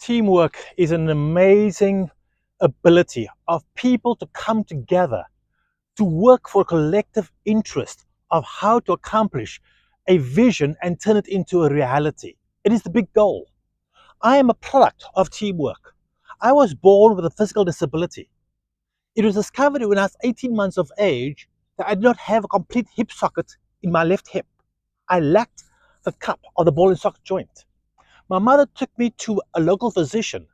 Teamwork is an amazing ability of people to come together to work for a collective interest of how to accomplish a vision and turn it into a reality. It is the big goal. I am a product of teamwork. I was born with a physical disability. It was discovered when I was 18 months of age that I did not have a complete hip socket in my left hip. I lacked the cup or the ball and socket joint. My mother took me to a local physician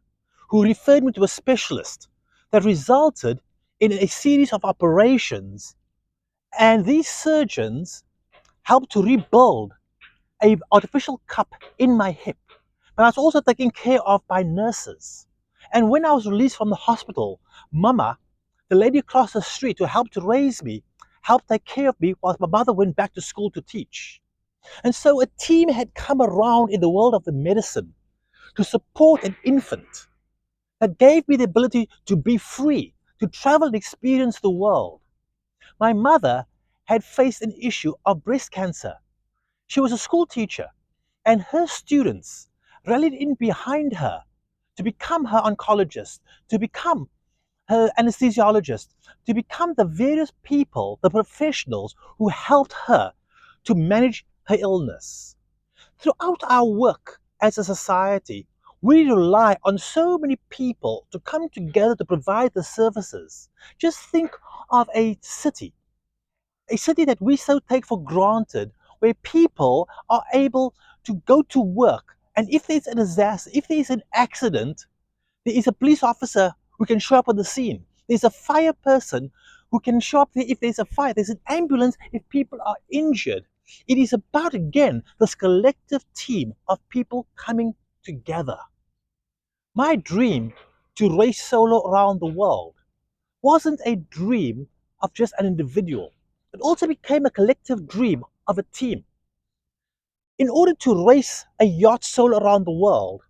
who referred me to a specialist that resulted in a series of operations, and these surgeons helped to rebuild a artificial cup in my hip. But I was also taken care of by nurses. And when I was released from the hospital, Mama, the lady across the street who helped to raise me, helped take care of me while my mother went back to school to teach. And so a team had come around in the world of the medicine to support an infant that gave me the ability to be free, to travel and experience the world. My mother had faced an issue of breast cancer. She was a school teacher, and her students rallied in behind her to become her oncologist, to become her anesthesiologist, to become the various people, the professionals who helped her to manage her illness. Throughout our work as a society, we rely on so many people to come together to provide the services. Just think of a city that we so take for granted, where people are able to go to work. And if there's a disaster, if there's an accident, there is a police officer who can show up on the scene. There's a fire person who can show up there if there's a fire. There's an ambulance if people are injured. It is about, again, this collective team of people coming together. My dream to race solo around the world wasn't a dream of just an individual. It also became a collective dream of a team. In order to race a yacht solo around the world,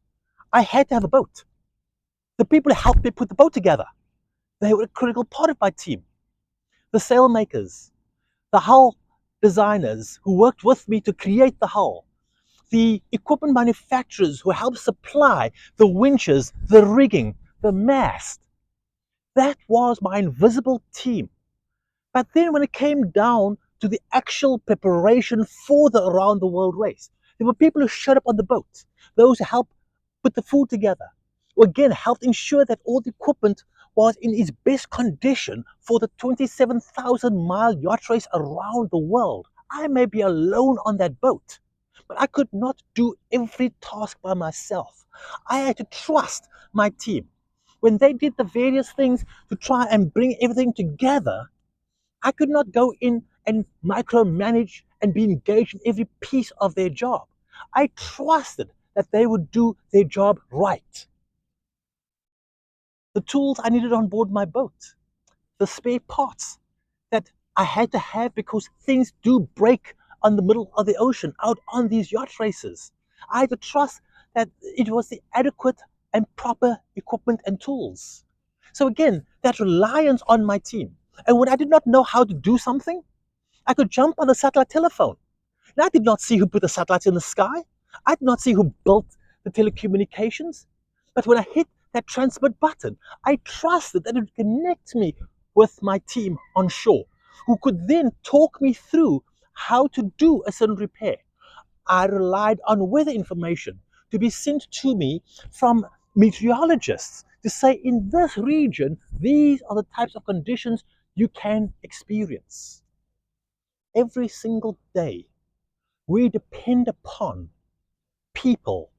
I had to have a boat. The people who helped me put the boat together, they were a critical part of my team. The sail makers, the hull designers who worked with me to create the hull, the equipment manufacturers who helped supply the winches, the rigging, the mast. That was my invisible team. But then when it came down to the actual preparation for the around the world race, there were people who showed up on the boat, those who helped put the food together, who again helped ensure that all the equipment was in its best condition for the 27,000-mile yacht race around the world. I may be alone on that boat, but I could not do every task by myself. I had to trust my team. When they did the various things to try and bring everything together, I could not go in and micromanage and be engaged in every piece of their job. I trusted that they would do their job right. The tools I needed on board my boat, the spare parts that I had to have because things do break on the middle of the ocean out on these yacht races. I had to trust that it was the adequate and proper equipment and tools. So again, that reliance on my team. And when I did not know how to do something, I could jump on the satellite telephone. And I did not see who put the satellites in the sky. I did not see who built the telecommunications. But when I hit that transmit button, I trusted that it would connect me with my team on shore, who could then talk me through how to do a certain repair. I relied on weather information to be sent to me from meteorologists to say, in this region, these are the types of conditions you can experience. Every single day, we depend upon people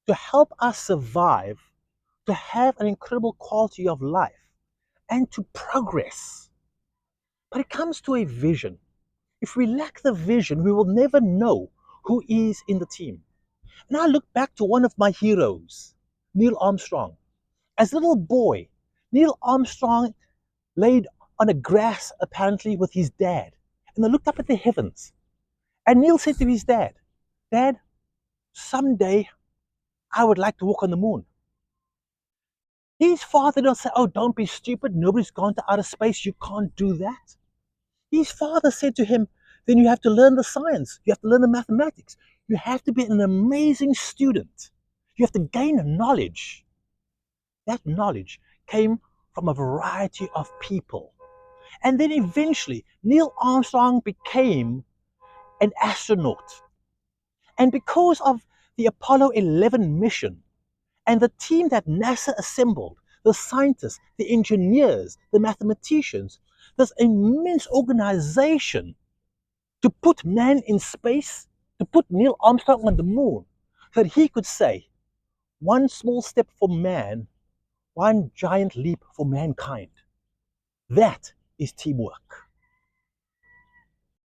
to help us survive, to have an incredible quality of life, and to progress. But it comes to a vision. If we lack the vision, we will never know who is in the team. And I look back to one of my heroes, Neil Armstrong. As a little boy, Neil Armstrong laid on a grass apparently with his dad, and they looked up at the heavens. And Neil said to his dad, "Dad, someday I would like to walk on the moon." His father did not say, "Oh, don't be stupid. Nobody's gone to outer space. You can't do that." His father said to him, "Then you have to learn the science. You have to learn the mathematics. You have to be an amazing student. You have to gain knowledge. That knowledge came from a variety of people. And then eventually, Neil Armstrong became an astronaut. And because of the Apollo 11 mission and the team that NASA assembled, the scientists, the engineers, the mathematicians, this immense organization to put man in space, to put Neil Armstrong on the moon, so that he could say, one small step for man, one giant leap for mankind. That is teamwork.